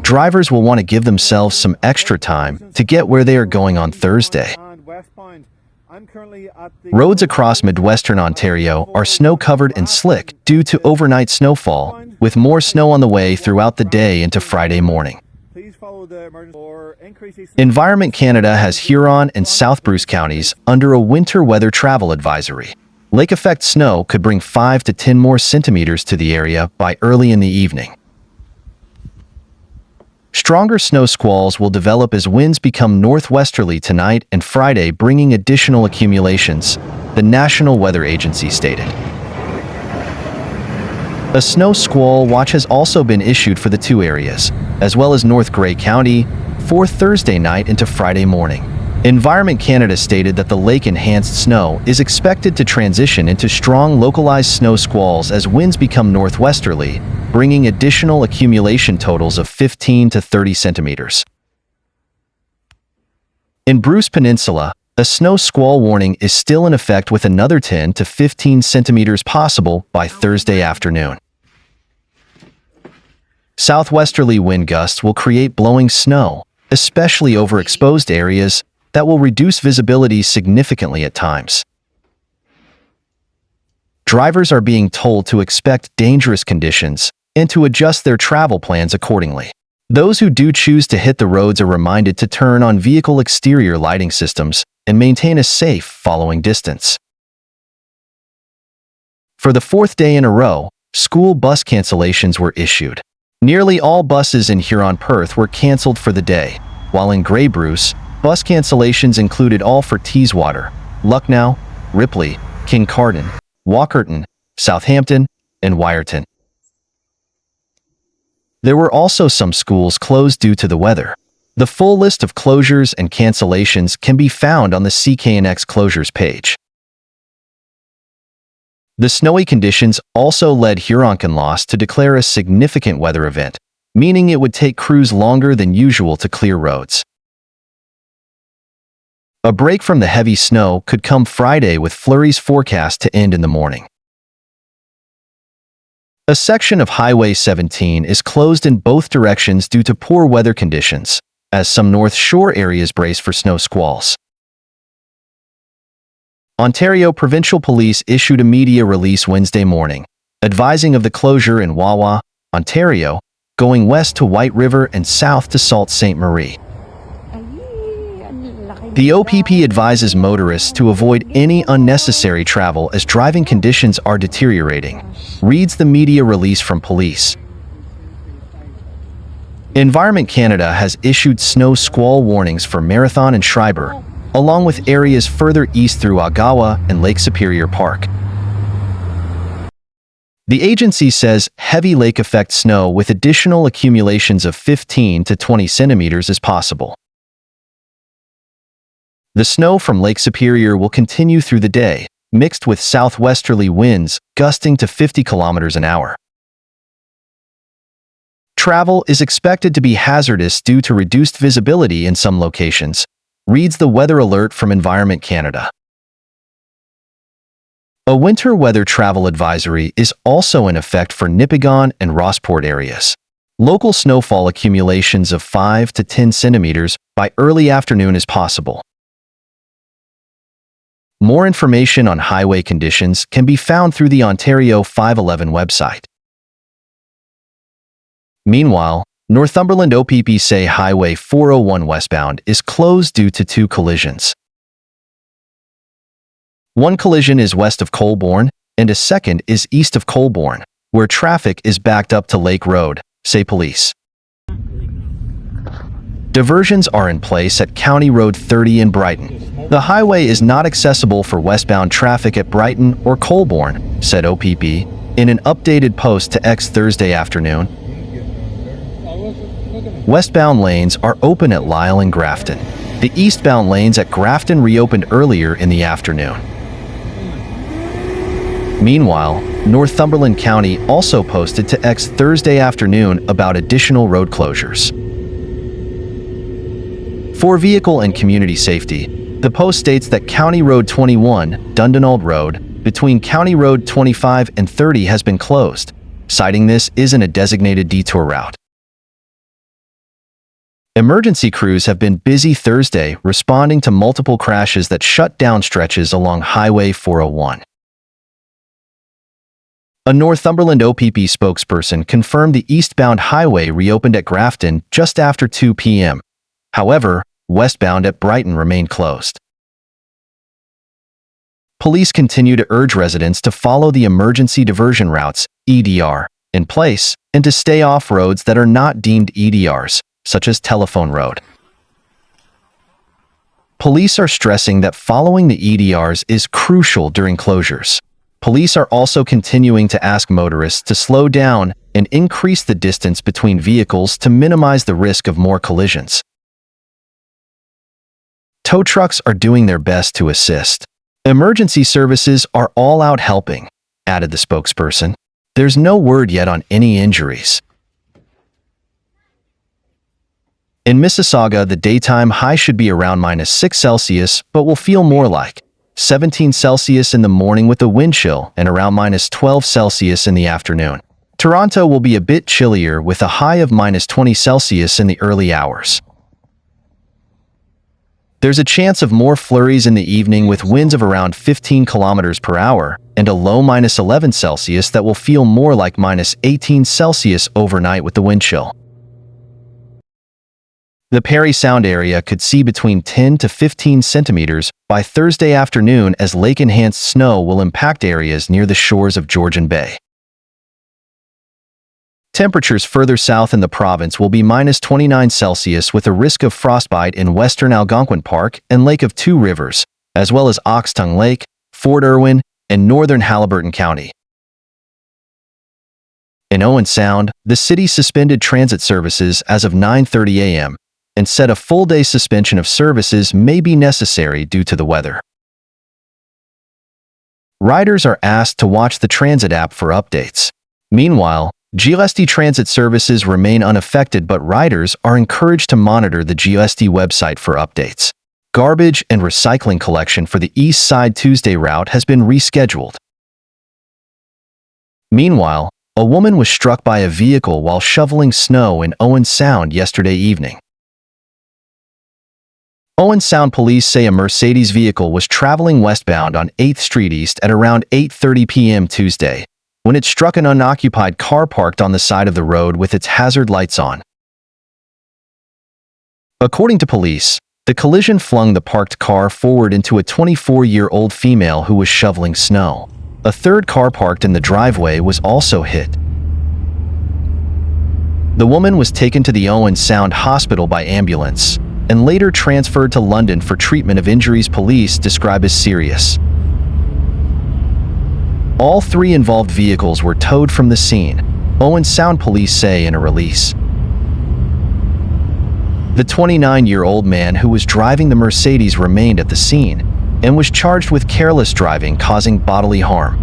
Drivers will want to give themselves some extra time to get where they are going on Thursday. Roads across Midwestern Ontario are snow-covered and slick due to overnight snowfall, with more snow on the way throughout the day into Friday morning. Environment Canada has Huron and South Bruce counties under a winter weather travel advisory. Lake effect snow could bring 5 to 10 more centimeters to the area by early in the evening. Stronger snow squalls will develop as winds become northwesterly tonight and Friday, bringing additional accumulations, the National Weather Agency stated. A snow squall watch has also been issued for the two areas, as well as North Grey County, for Thursday night into Friday morning. Environment Canada stated that the lake-enhanced snow is expected to transition into strong localized snow squalls as winds become northwesterly, bringing additional accumulation totals of 15 to 30 centimeters. In Bruce Peninsula, a snow squall warning is still in effect with another 10 to 15 centimeters possible by Thursday afternoon. Southwesterly wind gusts will create blowing snow, especially over exposed areas, that will reduce visibility significantly at times. Drivers are being told to expect dangerous conditions and to adjust their travel plans accordingly. Those who do choose to hit the roads are reminded to turn on vehicle exterior lighting systems and maintain a safe following distance. For the fourth day in a row, school bus cancellations were issued. Nearly all buses in Huron-Perth were cancelled for the day, while in Grey Bruce, bus cancellations included all for Teeswater, Lucknow, Ripley, Kincardine, Walkerton, Southampton, and Wyerton. There were also some schools closed due to the weather. The full list of closures and cancellations can be found on the CKNX closures page. The snowy conditions also led Huron-Kinloss to declare a significant weather event, meaning it would take crews longer than usual to clear roads. A break from the heavy snow could come Friday with flurries forecast to end in the morning. A section of Highway 17 is closed in both directions due to poor weather conditions, as some North Shore areas brace for snow squalls. Ontario Provincial Police issued a media release Wednesday morning, advising of the closure in Wawa, Ontario, going west to White River and south to Sault Ste. Marie. The OPP advises motorists to avoid any unnecessary travel as driving conditions are deteriorating, reads the media release from police. Environment Canada has issued snow squall warnings for Marathon and Schreiber, along with areas further east through Agawa and Lake Superior Park. The agency says heavy lake effect snow with additional accumulations of 15 to 20 centimeters is possible. The snow from Lake Superior will continue through the day, mixed with southwesterly winds gusting to 50 kilometers an hour. Travel is expected to be hazardous due to reduced visibility in some locations, reads the weather alert from Environment Canada. A winter weather travel advisory is also in effect for Nipigon and Rossport areas. Local snowfall accumulations of 5 to 10 centimeters by early afternoon is possible. More information on highway conditions can be found through the Ontario 511 website. Meanwhile, Northumberland OPP say Highway 401 westbound is closed due to 2 collisions. One collision is west of Colborne, and a second is east of Colborne, where traffic is backed up to Lake Road, say police. Diversions are in place at County Road 30 in Brighton. The highway is not accessible for westbound traffic at Brighton or Colborne, said OPP, in an updated post to X Thursday afternoon. Westbound lanes are open at Lyle and Grafton. The eastbound lanes at Grafton reopened earlier in the afternoon. Meanwhile, Northumberland County also posted to X Thursday afternoon about additional road closures. For vehicle and community safety, the post states that County Road 21, Dundonald Road, between County Road 25 and 30 has been closed, citing this isn't a designated detour route. Emergency crews have been busy Thursday responding to multiple crashes that shut down stretches along Highway 401. A Northumberland OPP spokesperson confirmed the eastbound highway reopened at Grafton just after 2 p.m. However, westbound at Brighton remained closed. Police continue to urge residents to follow the emergency diversion routes, EDR, in place and to stay off roads that are not deemed EDRs, such as Telephone Road. Police are stressing that following the EDRs is crucial during closures. Police are also continuing to ask motorists to slow down and increase the distance between vehicles to minimize the risk of more collisions. Tow trucks are doing their best to assist. Emergency services are all out helping, added the spokesperson. There's no word yet on any injuries. In Mississauga, the daytime high should be around -6 Celsius, but will feel more like 17 Celsius in the morning with a wind chill and around -12 Celsius in the afternoon. Toronto will be a bit chillier with a high of -20 Celsius in the early hours. There's a chance of more flurries in the evening with winds of around 15 kilometers per hour and a low -11 Celsius that will feel more like -18 Celsius overnight with the wind chill. The Parry Sound area could see between 10 to 15 centimeters by Thursday afternoon as lake-enhanced snow will impact areas near the shores of Georgian Bay. Temperatures further south in the province will be -29 Celsius with a risk of frostbite in western Algonquin Park and Lake of Two Rivers, as well as Oxtongue Lake, Fort Irwin, and northern Haliburton County. In Owen Sound, the city suspended transit services as of 9:30 a.m. and said a full-day suspension of services may be necessary due to the weather. Riders are asked to watch the transit app for updates. Meanwhile, GLST transit services remain unaffected, but riders are encouraged to monitor the GLST website for updates. Garbage and recycling collection for the East Side Tuesday route has been rescheduled. Meanwhile, a woman was struck by a vehicle while shoveling snow in Owen Sound yesterday evening. Owen Sound police say a Mercedes vehicle was traveling westbound on 8th Street East at around 8:30 p.m. Tuesday, when it struck an unoccupied car parked on the side of the road with its hazard lights on. According to police, the collision flung the parked car forward into a 24-year-old female who was shoveling snow. A third car parked in the driveway was also hit. The woman was taken to the Owen Sound Hospital by ambulance and later transferred to London for treatment of injuries police describe as serious. All three involved vehicles were towed from the scene, Owen Sound police say in a release. The 29-year-old man who was driving the Mercedes remained at the scene and was charged with careless driving causing bodily harm.